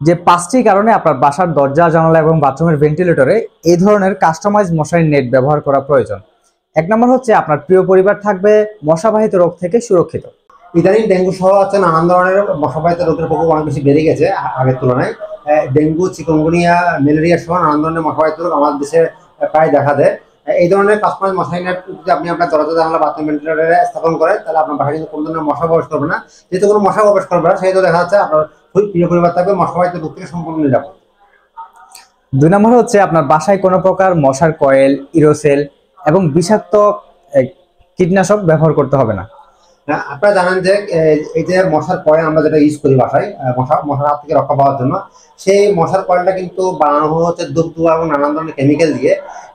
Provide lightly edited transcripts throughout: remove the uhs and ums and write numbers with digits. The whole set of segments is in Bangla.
যে 5টি কারণে আপনার বাসার দরজা, জানালা এবং বাথরুমের ভেন্টিলেটরে এই ধরনের কাস্টমাইজ মশারি নেট ব্যবহার করা প্রয়োজন। 1 নম্বর হচ্ছে আপনার প্রিয় পরিবার থাকবে মশাবাহিত রোগ থেকে সুরক্ষিত। ইদানিং ডেঙ্গু সহ আছে নানান ধরনের মশাবাহিত রোগের প্রকোপ অনেক বেশি বেড়ে গেছে আগের তুলনায়। ডেঙ্গু, চিকুনগুনিয়া, ম্যালেরিয়া সহ নানান ধরনের মশাবাহিত রোগ আমাদের দেশে প্রায় দেখা দেয়। এই ধরনের কাস্টমাইজ মশারি নেট যদি আপনি আপনার দরজা, জানালা, বাথরুম ভেন্টিলেটরে স্থাপন করেন, তাহলে আপনার বাসায় কিন্তু কোনো ধরনের মশা প্রবেশ করবে না। যেহেতু কোনো মশা প্রবেশ করবে না, সেহেতু দেখা যাচ্ছে আপনার প্রিয় পরিবার থাকবে মশাবাহিত রোগ থেকে সম্পূর্ণ নিরাপদ। 2 নম্বর হচ্ছে আপনার বাসায় কোনো প্রকার মশার কয়েল, ইরোসেল এবং বিষাক্ত কীটনাশক ব্যবহার করতে হবে না। আপনারা জানেন যে এই যে মশার কয়েল আমরা যেটা ইউজ করি বাসায় মশার হাত থেকে রক্ষা পাওয়ার জন্য, সেই মশার কয়েলটা কিন্তু বানানো হচ্ছে ধূপ ধোঁয়া এবং নানান ধরনের কেমিক্যাল দিয়ে।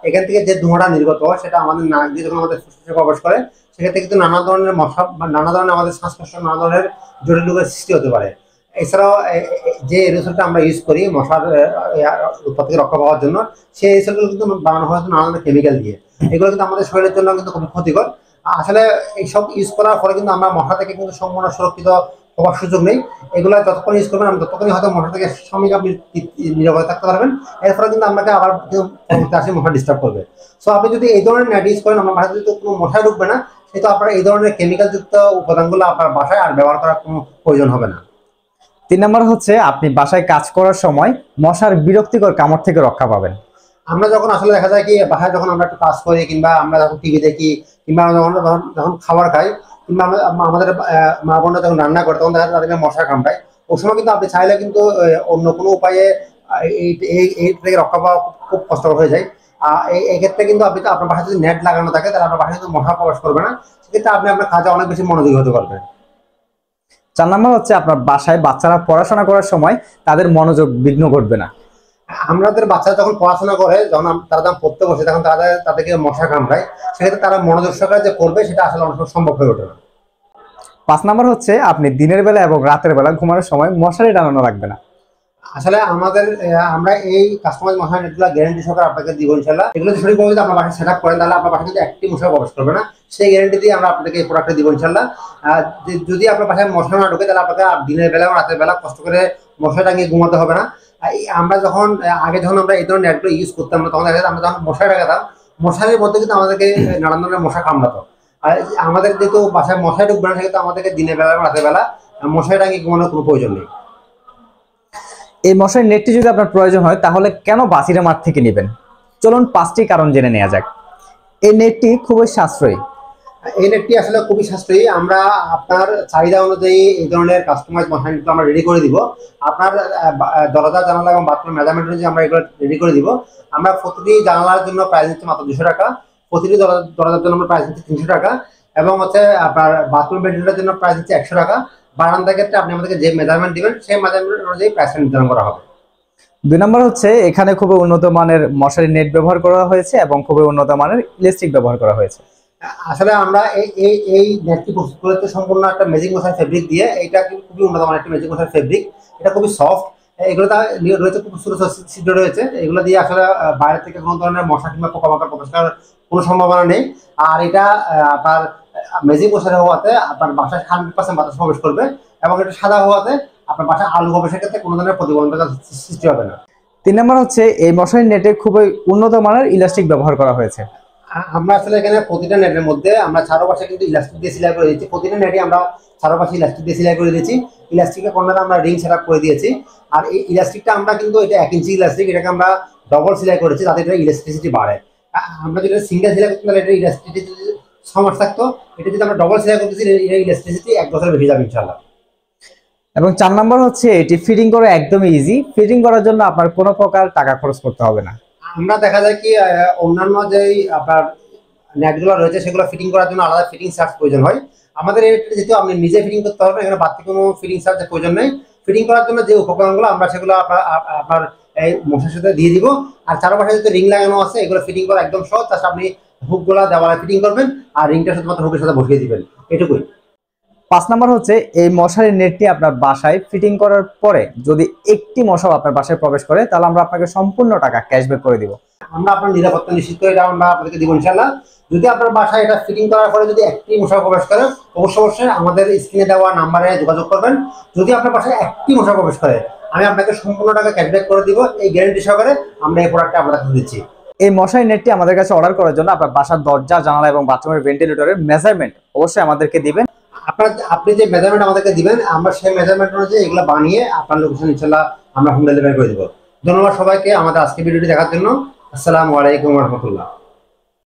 এখান থেকে যে ধোঁয়াটা নির্গত হয় সেটা আমাদের নাক দিয়ে যখন আমাদের ফুসফুসে প্রবেশ করে, সেক্ষেত্রে কিন্তু নানা ধরনের মশা বা নানা ধরনের আমাদের শ্বাসকষ্ট, নানা ধরনের জটিল রোগের সৃষ্টি হতে পারে। এছাড়াও যে এরোসলটা আমরা ইউজ করি মশার উৎপাত থেকে রক্ষা পাওয়ার জন্য, সেই এরোসলগুলো কিন্তু বানানো হয় নানা ধরনের কেমিক্যাল দিয়ে। এগুলো কিন্তু আমাদের শরীরের জন্য কিন্তু খুব ক্ষতিকর। আসলে এইসব ইউজ করার ফলে কিন্তু আমরা মশা থেকে কিন্তু সম্পূর্ণ সুরক্ষিত হওয়ার সুযোগ নেই। এগুলো যতক্ষণ ইউজ করবেন ততক্ষণই হয়তো মশা থেকে সাময়িক আপনি নিরাপদে থাকতে পারবেন। এর ফলে কিন্তু আপনাকে আবার আসে মশা ডিস্টার্ব করবে। সো আপনি যদি এই ধরনের নেট ইউজ করেন, আমার বাসায় যদি কোনো মশা ঢুকবে না, সেহেতু আপনার এই ধরনের কেমিক্যাল যুক্ত উপাদানগুলো আপনার বাসায় আর ব্যবহার করার কোনো প্রয়োজন হবে না। 3 নম্বর হচ্ছে আপনি বাসায় কাজ করার সময় মশার বিরক্তিকর কামড় থেকে রক্ষা পাবেন। আমরা যখন আসলে দেখা যায় কি বাসায় যখন আমরা একটু কাজ করি, কিংবা আমরা যখন টিভি দেখি, কিংবা আমরা যখন খাবার খাই, কিংবা আমাদের মা বোনরা যখন রান্না করে, তখন দেখা যায় তাদেরকে মশা কামড়ায়। ওই সময় কিন্তু আপনি চাইলে কিন্তু অন্য কোনো উপায়ে এই থেকে রক্ষা পাওয়া খুব কষ্টকর হয়ে যায়। এই ক্ষেত্রে কিন্তু আপনি আপনার বাসায় যদি নেট লাগানো থাকে, তাহলে আপনার বাসায় কিন্তু মশা প্রবেশ করবে না। সেক্ষেত্রে আপনি আপনার কাজে অনেক বেশি মনোযোগী হতে পারবেন। 4 নম্বর হচ্ছে আপনার বাসায় বাচ্চারা পড়াশোনা করার সময় তাদের মনোযোগ বিঘ্ন ঘটবে না। আমাদের বাচ্চারা যখন পড়াশোনা করে, যখন তারা যখন পড়তে বসে, তখন তাদেরকে মশা কামড়ায়। সেক্ষেত্রে তারা মনোযোগ সহকারে যে করবে, সেটা আসলে অনেক সম্ভব হয়ে ওঠে না। 5 নম্বর হচ্ছে আপনি দিনের বেলা এবং রাতের বেলা ঘুমানোর সময় মশারি টানানো রাখবে না। আসলে আমরা এই কাস্টমাইজ মশারি নেটগুলো গ্যারান্টি সহকারে আপনাকে দিব ইনশাআল্লাহ। এগুলো সঠিকভাবে যদি আপনার বাসায় সেট আপ করেন, তাহলে আপনার বাসায় কিন্তু একটি মশা প্রবেশ করবে না। সেই গ্যারান্টি দিয়ে আমরা আপনাদেরকে এই প্রোডাক্টটা দিব ইনশাআল্লাহ। যদি আপনার বাসায় মশা না ঢোকে, তাহলে আপনাকে দিনের বেলা এবং রাতের বেলা কষ্ট করে মশা টাঙিয়ে ঘুমাতে হবে না। আমরা যখন আমরা এই ধরনের নেটগুলো ইউজ করতাম না, তখন দেখা যায় আমরা যখন মশারি লাগাতাম, মশারির মধ্যে কিন্তু আমাদেরকে নানান ধরনের মশা কামড়াতো। আর আমাদের যেহেতু বাসায় মশারি ঢুকবে না, সেক্ষেত্রে আমাদেরকে দিনের বেলা এবং রাতের বেলা মশারি টাঙিয়ে ঘুমানোর কোনো প্রয়োজন নেই। এই মশারি নেটটি যদি আপনার প্রয়োজন হয়, তাহলে কেন বাসিরা মাঠ থেকে নেবেন? চলুন 5টি কারণ জেনে নেওয়া যাক। এই নেটটি খুবই সাশ্রয়ী। এই নেটটি আসলে খুবই সাশ্রয়ী। আমরা আপনার চাহিদা অনুযায়ী এই ধরনের কাস্টমাইজ মশারি আমরা রেডি করে দিব। আপনার দরজা, জানালা এবং বাথরুম মেজারমেন্ট অনুযায়ী আমরা এগুলো রেডি করে দিব। আমরা প্রতিটি জানালার জন্য প্রাইস নিচ্ছি মাত্র 200 টাকা, প্রতিটি দরজার জন্য আমরা প্রাইস নিচ্ছি 300 টাকা, এবং হচ্ছে আপনার বাথরুম ভেন্টিলেটরের জন্য প্রাইস নিচ্ছি 100 টাকা। বারান্দার ক্ষেত্রে আপনি আমাদেরকে যে মেজারমেন্ট দিবেন, সেই মেজারমেন্ট অনুযায়ী প্রাইসটা নির্ধারণ করা হবে। 2 নম্বর হচ্ছে এখানে খুবই উন্নত মানের মশারি নেট ব্যবহার করা হয়েছে এবং খুবই উন্নত মানের ইলাস্টিক ব্যবহার করা হয়েছে। আসলে আমরা এই নেটটি প্রস্তুত করেছি সম্পূর্ণ একটা ম্যাজিক মশারি ফেব্রিক দিয়ে। এটা খুবই উন্নত মানের একটা ম্যাজিক মশারি ফেব্রিক। এটা খুবই সফট। এগুলো রয়েছে খুব ছোট ছিদ্র রয়েছে। এগুলো দিয়ে আসলে বাইরে থেকে কোনো ধরনের মশা কিংবা পোকামাকড় প্রবেশ করার কোনো সম্ভাবনা নেই। আর এটা আপনার ম্যাজিক মশারি হওয়াতে আপনার বাসায় 100% বাতাস প্রবেশ করবে, এবং এটা সাদা হওয়াতে আপনার বাসায় আলো প্রবেশের ক্ষেত্রে কোনো ধরনের প্রতিবন্ধকতা সৃষ্টি হবে না। 3 নম্বর হচ্ছে এই মশারি নেটে খুবই উন্নত মানের ইলাস্টিক ব্যবহার করা হয়েছে। আমরা আসলে এখানে প্রতিটা নেটের মধ্যে আমরা চারপাশে কিন্তু ইলাস্টিক দিয়ে সেলাই করে দিয়েছি। প্রতিটা নেটে আমরা চারপাশে ইলাস্টিক দিয়ে সেলাই করে দিয়েছি। ইলাস্টিকের কর্নারে আমরা রিং সেট আপ করে দিয়েছি। আর এই ইলাস্টিকটা আমরা কিন্তু এটা 1 ইঞ্চি ইলাস্টিক, এটাকে আমরা ডবল সেলাই করেছি যাতে এটা ইলাস্টিসিটি বাড়ে। আমরা যদি সিঙ্গেল সেলাই করতে, তাহলে এটা ইলাস্টিসিটি 6 মাস থাকতো। এটা যদি আমরা ডবল সেলাই করতেছি, এটা ইলাস্টিসিটি 1 বছরের বেশি যাবে ইনশাআল্লাহ। এবং 4 নম্বর হচ্ছে এটি ফিটিং করা একদমই ইজি। ফিটিং করার জন্য আপনার কোনো প্রকার টাকা খরচ করতে হবে না। আমরা দেখা যায় কি অন্যান্য যেই আপনার নেটগুলো রয়েছে, সেগুলো ফিটিং করার জন্য আলাদা ফিটিং চার্জ প্রয়োজন হয়। আমাদের এটা যেহেতু আপনি নিজে ফিটিং করতে পারবেন, এখানে বাড়তি কোনো ফিটিং চার্জের প্রয়োজন নেই। ফিটিং করার জন্য যে উপকরণগুলো আমরা সেগুলো আপনার এই মশার সাথে দিয়ে দিব। আর চারপাশে যদি রিং লাগানো আছে, এগুলো ফিটিং করা একদম সহজ। তাছাড়া আপনি হুকগুলো দেওয়ালে ফিটিং করবেন, আর রিংটা শুধুমাত্র হুকের সাথে বসিয়ে দিবেন, এটুকুই। 5 নম্বর হচ্ছে এই মশারির নেটটি আপনার বাসায় ফিটিং করার পরে যদি একটি মশাও আপনার বাসায় প্রবেশ করে, তাহলে আমরা আপনাকে সম্পূর্ণ টাকা ক্যাশব্যাক করে দিব। আমরা আপনার নিরাপত্তা নিশ্চিত করে এটা আমরা আপনাদেরকে দিব ইনশাআল্লাহ। যদি আপনার বাসায় এটা ফিটিং করার পরে যদি একটি মশা প্রবেশ করে, অবশ্যই আমাদের স্ক্রিনে দেওয়া নাম্বারে যোগাযোগ করবেন। যদি আপনার বাসায় একটি মশা প্রবেশ করে, আমি আপনাকে সম্পূর্ণ টাকা ক্যাশব্যাক করে দিব, এই গ্যারান্টি সহকারে আমরা এই প্রোডাক্টটা আপনাকে দিচ্ছি। এই মশারি নেটটি আমাদের কাছে অর্ডার করার জন্য আপনার বাসার দরজা, জানালা এবং বাথরুমের ভেন্টিলেটরের মেজারমেন্ট অবশ্যই আমাদেরকে দিবেন। আপনি যে মেজারমেন্ট আমাদেরকে দিবেন, আমরা সেই মেজারমেন্ট অনুযায়ী এগুলো বানিয়ে আপনার লোকেশন ইনশাআল্লাহ আমরা হোম ডেলিভারি করে দেবো। ধন্যবাদ সবাইকে আমাদের আজকে ভিডিওটি দেখার জন্য। আসসালামু আলাইকুম ওয়া রাহমাতুল্লাহ।